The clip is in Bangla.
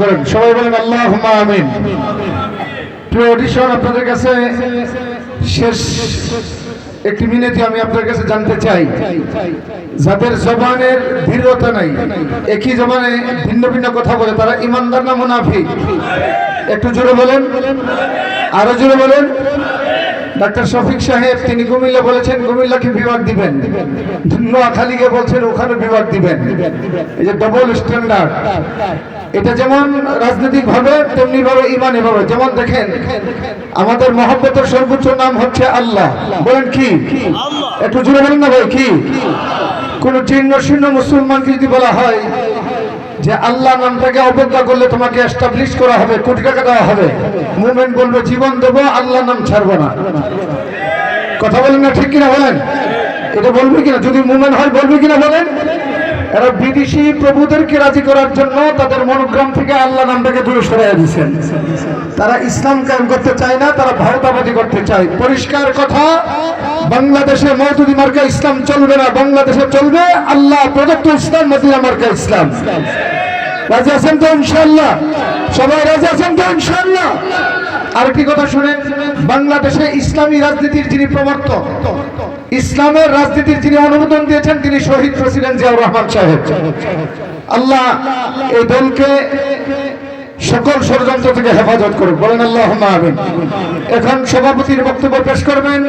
করেন। সবাই বলেন আল্লাহুম্মা আমিন। প্রিয় অডিশন, আপনাদের কাছে শেষ একটি মিনিটে আমি আপনার কাছে জানতে চাই, যাদের জবানের দৃঢ়তা নাই, একই জবানে ভিন্ন ভিন্ন কথা বলে, তারা ইমানদার না মুনাফিক? একটু জোরে বলেন, আরো জোরে বলেন। ডাক্তার শফিক সাহেব তিনি কুমিল্লা বলেছেন কুমিল্লাকে বিভাগ দিবেন, নোয়াখালীকে বলছেন ওখানে বিভাগ দিবেন। এই যে ডবল স্ট্যান্ডার্ড, এটা যেমন রাজনৈতিক ভাবে তেমনি ভাবে ইমানি ভাবে। যেমন দেখেন, আমাদের মহব্বতের সর্বোচ্চ নাম হচ্ছে আল্লাহ। বলেন কি? একটু জোরে বলেন না ভাই, কি? কোন চিহ্ন শূন্য মুসলমানকে যদি বলা হয় যে আল্লাহ নামটাকে অবজ্ঞা করলে তোমাকে এস্টাবলিশ করা হবে, কোটি টাকা দেওয়া হবে, মুমিন বলবে জীবন দেবো, আল্লাহ নাম ছাড়বো না। কথা বলেন না, ঠিক কিনা বলেন? এটা বলবে কিনা? যদি মুমিন হয় বলবে কিনা বলেন? এরা বিদেশি প্রভুদেরকে রাজি করার জন্য তাদের মনোগ্রাম থেকে আল্লাহ নামটাকে দূরে সরিয়ে দিচ্ছেন। তারা ইসলাম কায়েম করতে চায় না, তারা ভারতাবাদী করতে চায়। পরিষ্কার কথা, বাংলাদেশে মওদুদি মার্কা ইসলাম চলবে না, বাংলাদেশে চলবে আল্লাহ প্রদত্ত ইসলাম, মদিনা মার্কা ইসলাম। রাজি আছেন তো ইনশাআল্লাহ? সবাই রাজি আছেন তো ইনশাআল্লাহ? আরেকটি কথা শুনেন, বাংলাদেশে ইসলামী রাজনীতির যিনি প্রবর্তক, ইসলামের রাজনীতির যিনি অনুমোদন দিয়েছেন, তিনি শহীদ প্রেসিডেন্ট জিয়াউর রহমান সাহেব। আল্লাহ এই দলকে সকল ষড়যন্ত্র থেকে হেফাজত করুন। বলেন আল্লাহুম্মা আমিন। এখন সভাপতির বক্তব্য পেশ করবেন